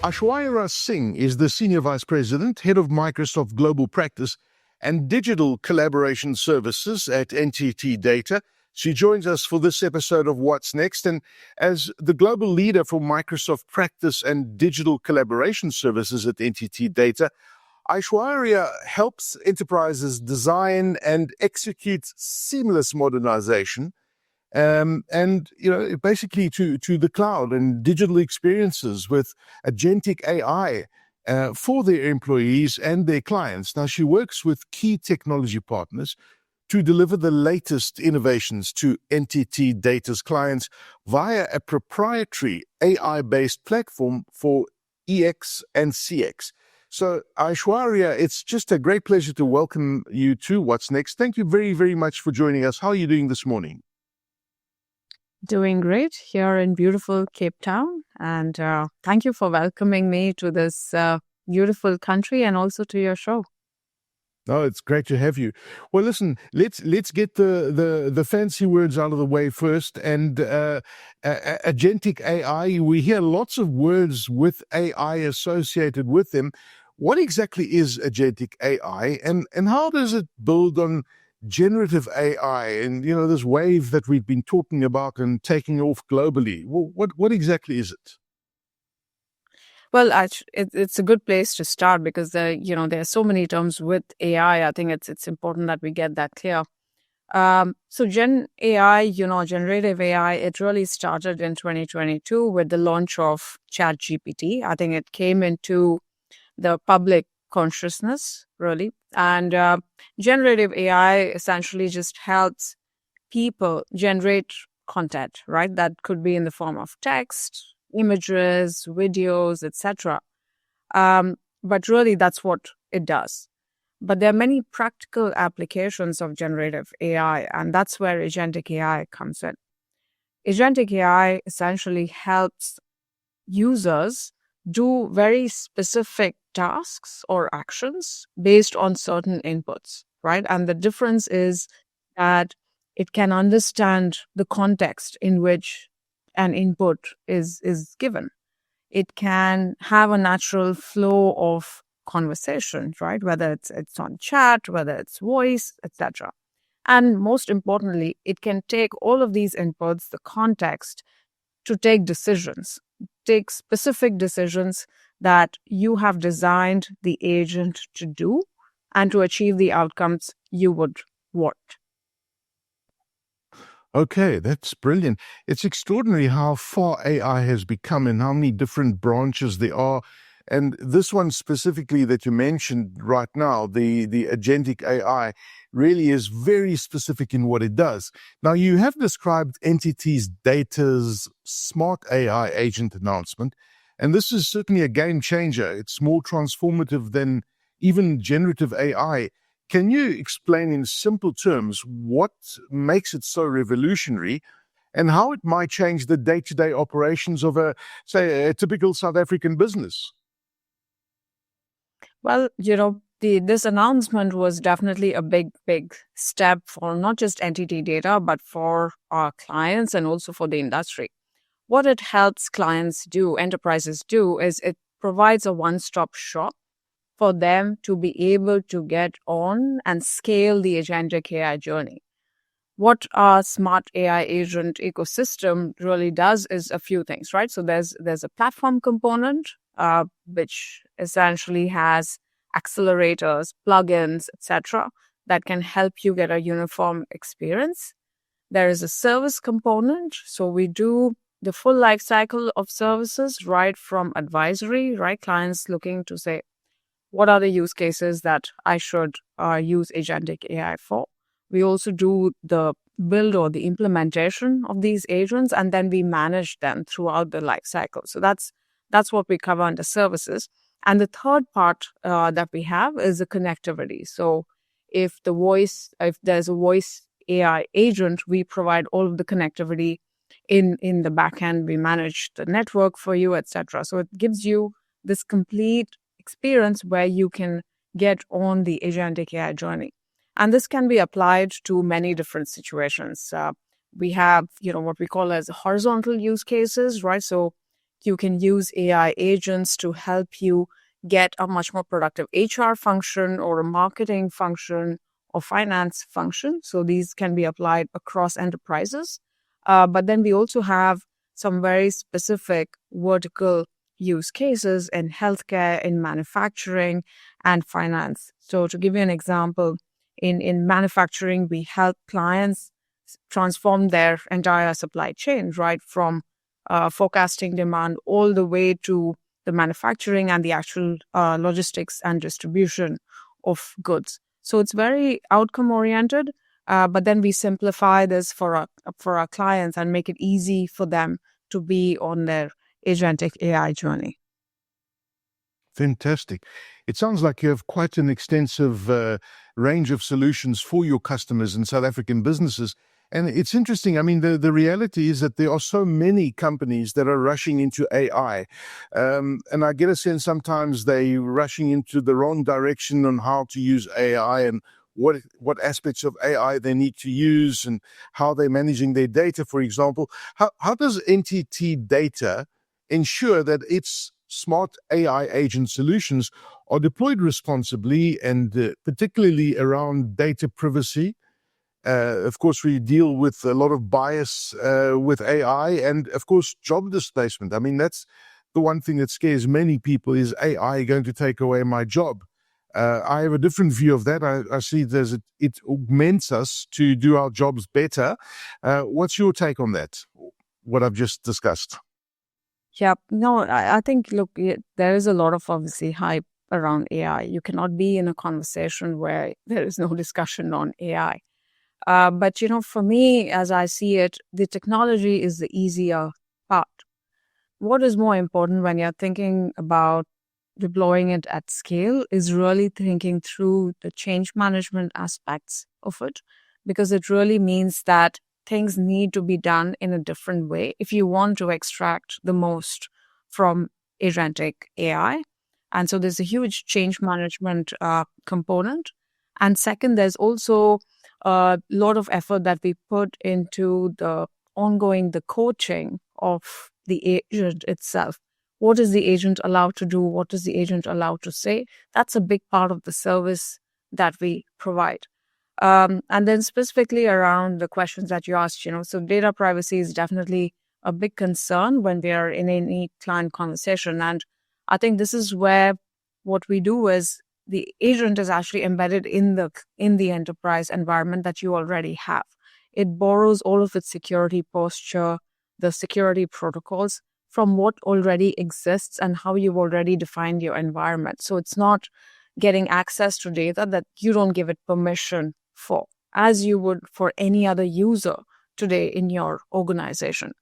Aishwarya Singh is the Senior Vice President, Head of Microsoft Global Practice and Digital Collaboration Services at NTT Data. She joins us for this episode of What's Next. And as the global leader for Microsoft Practice and Digital Collaboration Services at NTT Data, Aishwarya helps enterprises design and execute seamless modernization basically to the cloud and digital experiences with Agentic AI for their employees and their clients. Now, she works with key technology partners to deliver the latest innovations to NTT Data's clients via a proprietary AI-based platform for EX and CX. So, Aishwarya, it's just a great pleasure to welcome you to What's Next. Thank you very, very much for joining us. How are you doing this morning? Doing great here in beautiful Cape Town. And thank you for welcoming me to this beautiful country and also to your show. Oh, it's great to have you. Well, listen, let's get the fancy words out of the way first. And Agentic AI, we hear lots of words with AI associated with them. What exactly is Agentic AI, and how does it build on generative AI and, this wave that we've been talking about and taking off globally? Well, what exactly is it? Well, it's a good place to start because there are so many terms with AI. I think it's important that we get that clear. So Gen AI, generative AI, it really started in 2022 with the launch of ChatGPT. I think it came into the public consciousness, really. And generative AI essentially just helps people generate content, right? That could be in the form of text, images, videos, etc. But really, that's what it does. But there are many practical applications of generative AI, and that's where Agentic AI comes in. Agentic AI essentially helps users do very specific tasks or actions based on certain inputs, right? And the difference is that it can understand the context in which an input is given. It can have a natural flow of conversation, right? Whether it's on chat, whether it's voice, etc. And most importantly, it can take all of these inputs, the context, to take decisions. Take specific decisions that you have designed the agent to do and to achieve the outcomes you would want. Okay, that's brilliant. It's extraordinary how far AI has become and how many different branches there are. And this one specifically that you mentioned right now, the Agentic AI, really is very specific in what it does. Now, you have described NTT Data's Smart AI agent announcement, and this is certainly a game changer. It's more transformative than even generative AI. Can you explain in simple terms what makes it so revolutionary and how it might change the day-to-day operations of a typical South African business? Well, this announcement was definitely a big step for not just NTT Data, but for our clients and also for the industry. What it helps clients do, enterprises do, is it provides a one-stop shop for them to be able to get on and scale the Agentic AI journey. What our smart AI agent ecosystem really does is a few things, right? So there's a platform component, which essentially has accelerators, plugins, etc., that can help you get a uniform experience. There is a service component. So we do the full life cycle of services, right from advisory, right? Clients looking to say, what are the use cases that I should use Agentic AI for? We also do the build or the implementation of these agents, and then we manage them throughout the life cycle. So that's what we cover under services. And the third part that we have is the connectivity. So if there's a voice AI agent, we provide all of the connectivity in the backend. We manage the network for you, etc. So it gives you this complete experience where you can get on the Agentic AI journey. And this can be applied to many different situations. We have, what we call as horizontal use cases, right? So you can use AI agents to help you get a much more productive HR function or a marketing function or finance function. So these can be applied across enterprises. But then we also have some very specific vertical use cases in healthcare, in manufacturing, and finance. So to give you an example, in manufacturing, we help clients transform their entire supply chain, right from forecasting demand all the way to the manufacturing and the actual logistics and distribution of goods. So it's very outcome oriented, but then we simplify this for our clients and make it easy for them to be on their agentic AI journey. Fantastic. It sounds like you have quite an extensive range of solutions for your customers in South African businesses. And it's interesting. I mean, the reality is that there are so many companies that are rushing into AI. And I get a sense sometimes they're rushing into the wrong direction on how to use AI and what aspects of AI they need to use and how they're managing their data, for example. How does NTT Data ensure that its smart AI agent solutions are deployed responsibly and particularly around data privacy? Of course, we deal with a lot of bias with AI and, of course, job displacement. I mean, that's the one thing that scares many people is AI going to take away my job? I have a different view of that. I see it augments us to do our jobs better. What's your take on that, what I've just discussed? Yeah, no, I think, look, there is a lot of obviously hype around AI. You cannot be in a conversation where there is no discussion on AI. But, for me, as I see it, the technology is the easier part. What is more important when you're thinking about deploying it at scale is really thinking through the change management aspects of it, because it really means that things need to be done in a different way if you want to extract the most from agentic AI. And so there's a huge change management component. And second, there's also a lot of effort that we put into the coaching of the agent itself. What is the agent allowed to do? What is the agent allowed to say? That's a big part of the service that we provide. And then specifically around the questions that you asked, so data privacy is definitely a big concern when we are in any client conversation. And I think this is where what we do is the agent is actually embedded in the enterprise environment that you already have. It borrows all of its security posture, the security protocols from what already exists and how you've already defined your environment. So it's not getting access to data that you don't give it permission for, as you would for any other user today in your organization.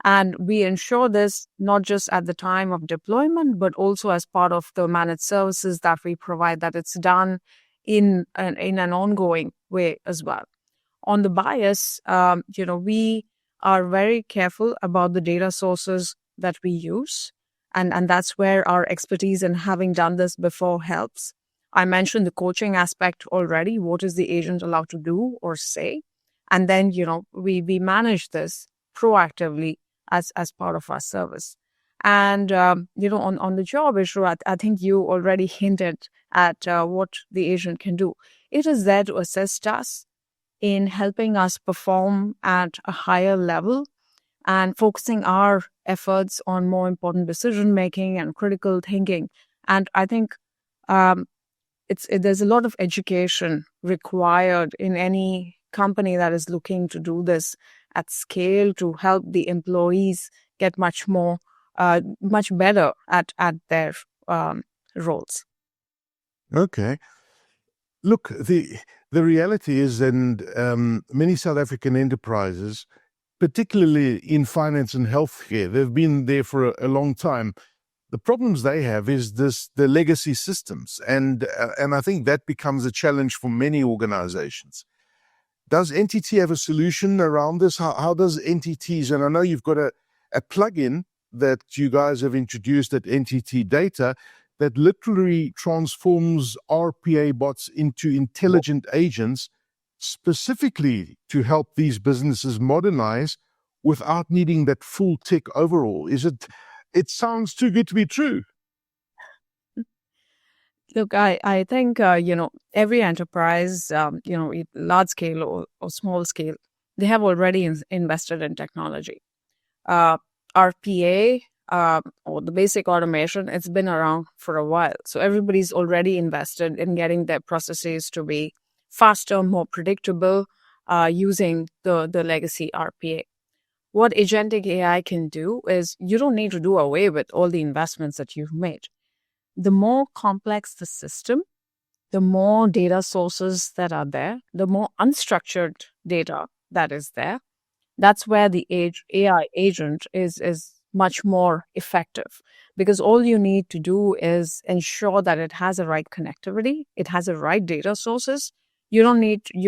And we ensure this not just at the time of deployment, but also as part of the managed services that we provide, that it's done in an ongoing way as well. On the bias, we are very careful about the data sources that we use. And that's where our expertise in having done this before helps. I mentioned the coaching aspect already. What is the agent allowed to do or say? And then, we manage this proactively as part of our service. And, on the job issue, I think you already hinted at what the agent can do. It is there to assist us in helping us perform at a higher level and focusing our efforts on more important decision-making and critical thinking. And I think there's a lot of education required in any company that is looking to do this at scale to help the employees get much better at their roles. Okay. Look, the reality is, and many South African enterprises, particularly in finance and healthcare, they've been there for a long time. The problems they have is the legacy systems, and I think that becomes a challenge for many organizations. Does NTT have a solution around this? How does NTT's, and I know you've got a plugin that you guys have introduced at NTT Data that literally transforms RPA bots into intelligent agents specifically to help these businesses modernize without needing that full tech overhaul. Is It sounds too good to be true. Look, I think, every enterprise, large scale or small scale, they have already invested in technology. Uh, RPA, or the basic automation, it's been around for a while. So everybody's already invested in getting their processes to be faster, more predictable, using the legacy RPA. What agentic AI can do is you don't need to do away with all the investments that you've made. The more complex the system, the more data sources that are there, the more unstructured data that is there, that's where the AI agent is much more effective, because all you need to do is ensure that it has the right connectivity, it has the right data sources. You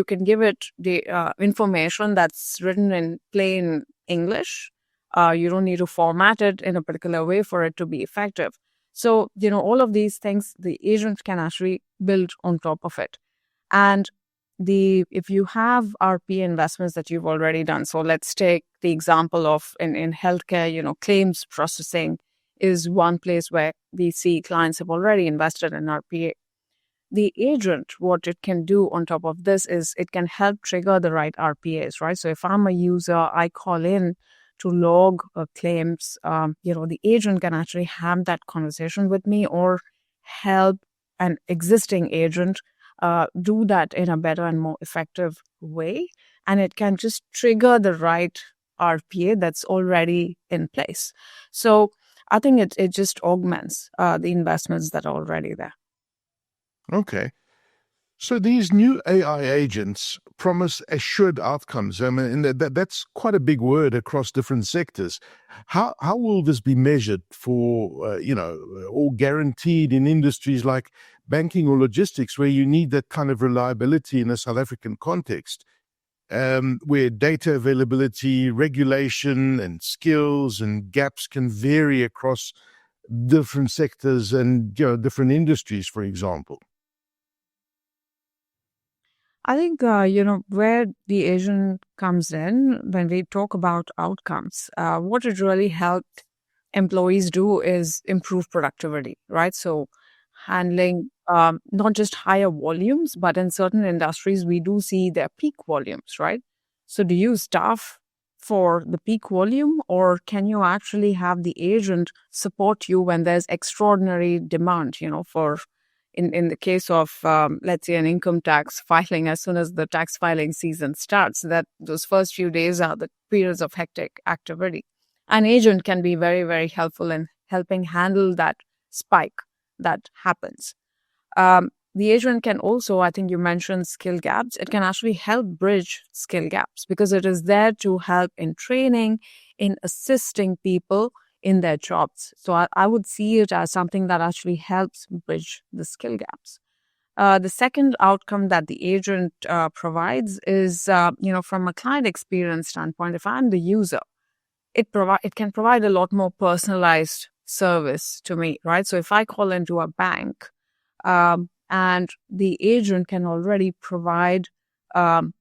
can give it the information that's written in plain English. You don't need to format it in a particular way for it to be effective. So, all of these things, the agent can actually build on top of it. And if you have RP investments that you've already done, so let's take the example of in healthcare, claims processing is one place where we see clients have already invested in RPA. The agent, what it can do on top of this is it can help trigger the right RPAs, right? So if I'm a user, I call in to log claims, the agent can actually have that conversation with me or help an existing agent do that in a better and more effective way. And it can just trigger the right RPA that's already in place. So I think it just augments the investments that are already there. Okay. So these new AI agents promise assured outcomes. I mean, and that's quite a big word across different sectors. How will this be measured for, or guaranteed in industries like banking or logistics, where you need that kind of reliability in a South African context, where data availability, regulation, and skills and gaps can vary across different sectors and different industries, for example? I think, where the Asian comes in when we talk about outcomes, what it really helped employees do is improve productivity, right? So handling not just higher volumes, but in certain industries, we do see their peak volumes, right? So do you staff for the peak volume, or can you actually have the agent support you when there's extraordinary demand, for in the case of, let's say, an income tax filing, as soon as the tax filing season starts, that those first few days are the periods of hectic activity. An agent can be very, very helpful in helping handle that spike that happens. The agent can also, I think you mentioned skill gaps, it can actually help bridge skill gaps because it is there to help in training, in assisting people in their jobs. So I would see it as something that actually helps bridge the skill gaps. The second outcome that the agent provides is, from a client experience standpoint, if I'm the user, it can provide a lot more personalized service to me, right? So if I call into a bank, and the agent can already provide to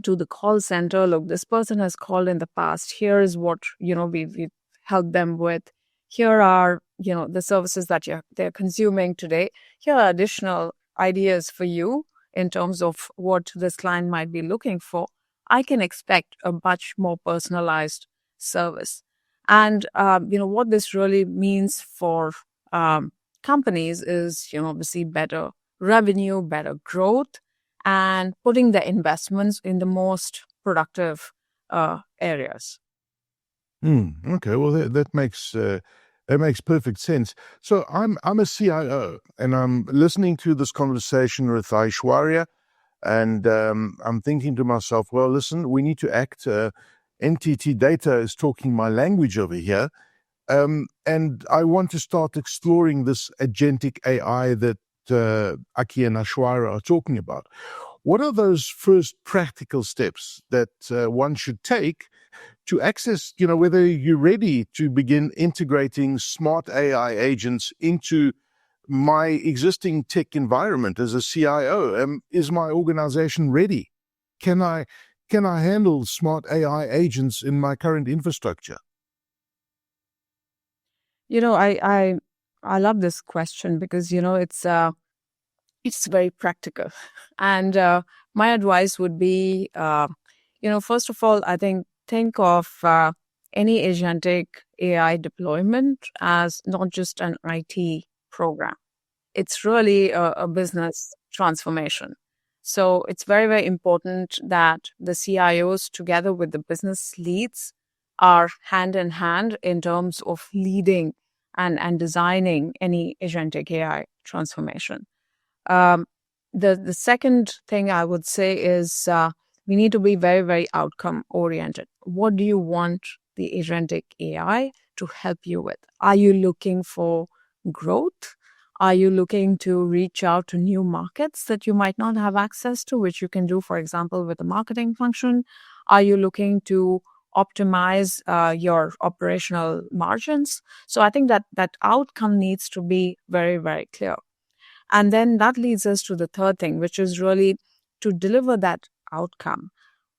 the call center, look, this person has called in the past. Here is what we've helped them with. Here are the services that they're consuming today. Here are additional ideas for you in terms of what this client might be looking for. I can expect a much more personalized service. And what this really means for companies is obviously better revenue, better growth, and putting the investments in the most productive areas. Okay, well that makes perfect sense. So I'm a CIO, and I'm listening to this conversation with Aishwarya, and I'm thinking to myself, well, listen, we need to act. NTT Data is talking my language over here, and I want to start exploring this agentic AI that Aki and Aishwarya are talking about. What are those first practical steps that one should take to access, whether you're ready to begin integrating smart AI agents into my existing tech environment as a CIO? Is my organization ready? Can I handle smart AI agents in my current infrastructure? I love this question because it's very practical, and my advice would be, first of all, I think of any agentic AI deployment as not just an IT program. It's really a business transformation. So it's very, very important that the CIOs, together with the business leads, are hand in hand in terms of leading and designing any agentic AI transformation. Um, the second thing I would say is we need to be very, very outcome oriented. What do you want the agentic AI to help you with? Are you looking for growth? Are you looking to reach out to new markets that you might not have access to, which you can do, for example, with a marketing function? Are you looking to optimize your operational margins? So I think that outcome needs to be very, very clear. And then that leads us to the third thing, which is really to deliver that outcome.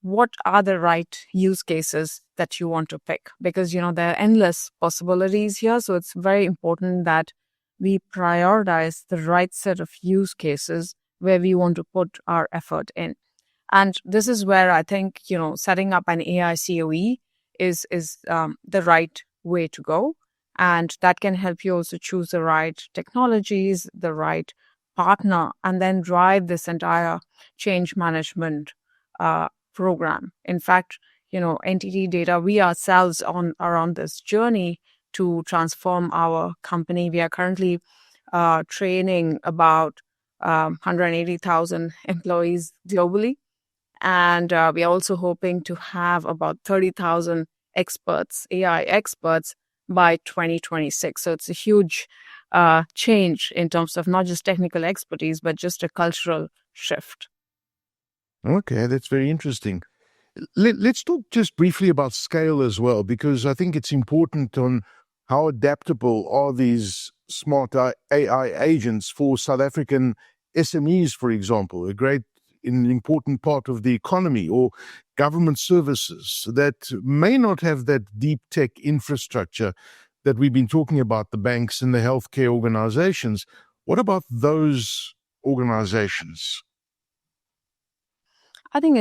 What are the right use cases that you want to pick? Because, there are endless possibilities here. So it's very important that we prioritize the right set of use cases where we want to put our effort in. And this is where I think, setting up an AI COE is the right way to go. And that can help you also choose the right technologies, the right partner, and then drive this entire change management program. In fact, NTT Data, we ourselves are on this journey to transform our company. We are currently training about 180,000 employees globally. And we are also hoping to have about 30,000 experts, AI experts, by 2026. So it's a huge change in terms of not just technical expertise, but just a cultural shift. Okay, that's very interesting. Let's talk just briefly about scale as well, because I think it's important on how adaptable are these smart AI agents for South African SMEs, for example, an important part of the economy, or government services that may not have that deep tech infrastructure that we've been talking about, the banks and the healthcare organizations. What about those organizations? I think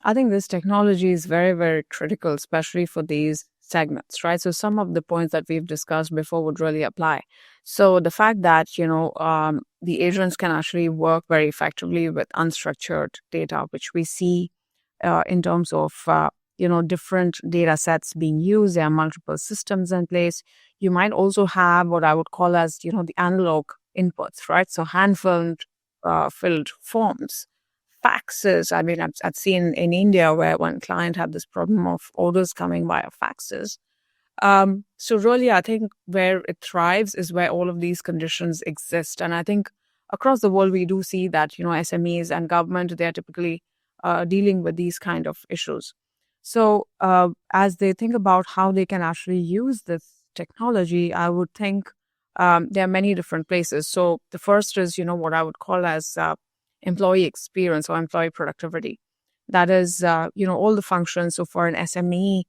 I think this technology is very, very critical, especially for these segments, right? So some of the points that we've discussed before would really apply. So the fact that, the agents can actually work very effectively with unstructured data, which we see in terms of, different data sets being used. There are multiple systems in place. You might also have what I would call as, the analog inputs, right? So hand-filled filled forms, faxes. I mean, I've seen in India where one client had this problem of orders coming via faxes. So really, I think where it thrives is where all of these conditions exist. And I think across the world, we do see that, SMEs and government, they're typically dealing with these kind of issues. So as they think about how they can actually use this technology, I would think there are many different places. So the first is, what I would call as employee experience or employee productivity. That is, all the functions. So for an SME,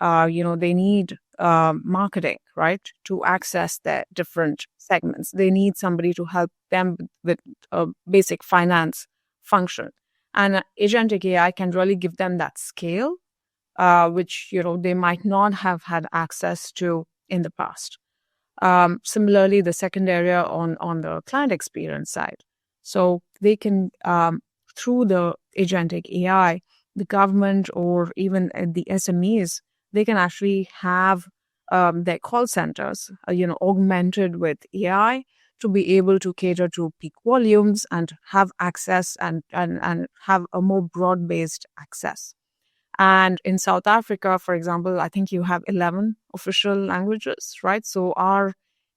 they need marketing, right, to access their different segments. They need somebody to help them with a basic finance function. And agentic AI can really give them that scale, which, they might not have had access to in the past. Similarly, the second area on the client experience side. So they can, through the agentic AI, the government or even the SMEs, they can actually have their call centers, augmented with AI to be able to cater to peak volumes and have access and have a more broad-based access. And in South Africa, for example, I think you have 11 official languages, right? So our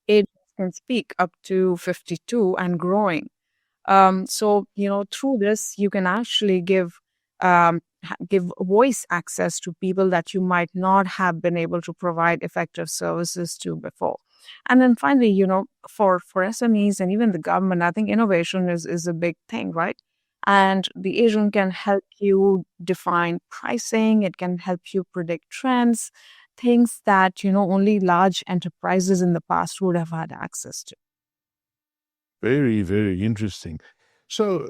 agents can speak up to 52 and growing. So, through this, you can actually give voice access to people that you might not have been able to provide effective services to before. And then finally, for SMEs and even the government, I think innovation is a big thing, right? And the agent can help you define pricing. It can help you predict trends. things that, only large enterprises in the past would have had access to. Very, very interesting. So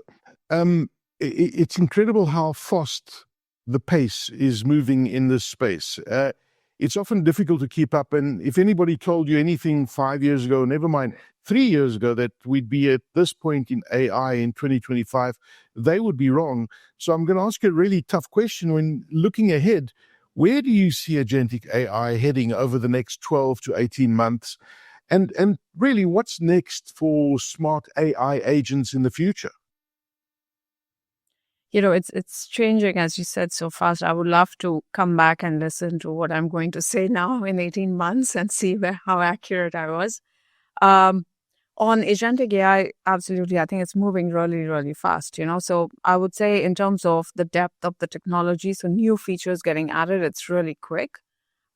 it's incredible how fast the pace is moving in this space. It's often difficult to keep up. And if anybody told you anything 5 years ago, never mind 3 years ago, that we'd be at this point in AI in 2025, they would be wrong. So I'm going to ask you a really tough question. When looking ahead, where do you see agentic AI heading over the next 12 to 18 months? And really, what's next for smart AI agents in the future? It's changing, as you said, so fast. I would love to come back and listen to what I'm going to say now in 18 months and see how accurate I was. On agentic AI, absolutely, I think it's moving really, really fast, So I would say in terms of the depth of the technology, so new features getting added, it's really quick.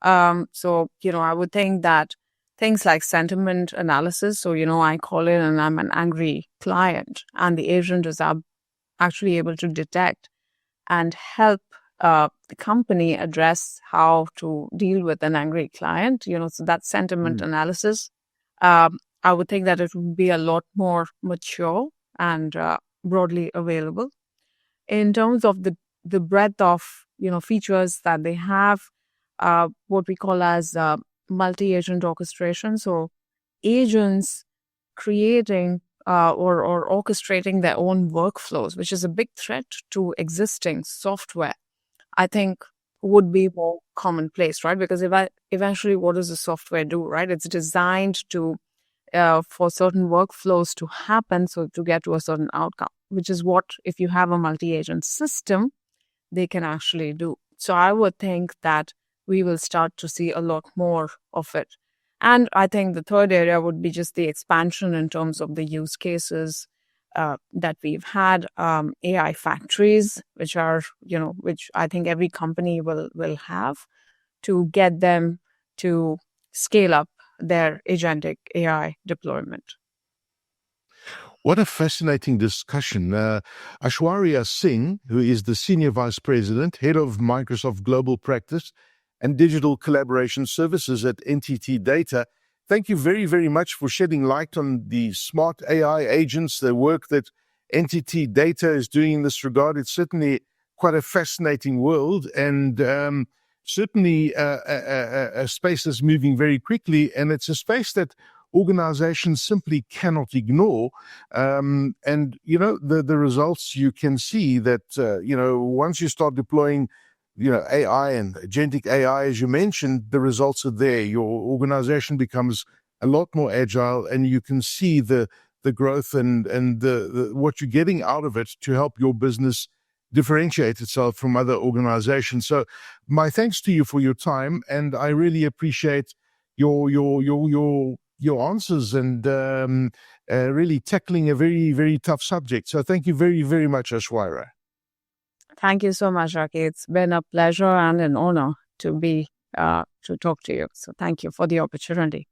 So, I would think that things like sentiment analysis, so, I call in and I'm an angry client, and the agent is actually able to detect and help the company address how to deal with an angry client, so that sentiment analysis. I would think that it would be a lot more mature and broadly available. In terms of the breadth of, features that they have, what we call as multi-agent orchestration. So agents creating or orchestrating their own workflows, which is a big threat to existing software, I think would be more commonplace, right? Because eventually, what does the software do, right? It's designed to for certain workflows to happen, so to get to a certain outcome, which is what, if you have a multi-agent system, they can actually do. So I would think that we will start to see a lot more of it. And I think the third area would be just the expansion in terms of the use cases that we've had. AI factories, which I think every company will have, to get them to scale up their agentic AI deployment. What a fascinating discussion. Aishwarya Singh, who is the Senior Vice President, Head of Microsoft Global Practice and Digital Collaboration Services at NTT Data, thank you very, very much for shedding light on the smart AI agents, the work that NTT Data is doing in this regard. It's certainly quite a fascinating world, and certainly a space that's moving very quickly, and it's a space that organizations simply cannot ignore. And, the results, you can see that, once you start deploying, AI and agentic AI, as you mentioned, the results are there. Your organization becomes a lot more agile, and you can see the growth and the what you're getting out of it to help your business differentiate itself from other organizations. So my thanks to you for your time, and I really appreciate your answers and really tackling a very, very tough subject. So thank you very, very much, Aishwarya. Thank you so much, Aki. It's been a pleasure and an honor to talk to you. So thank you for the opportunity.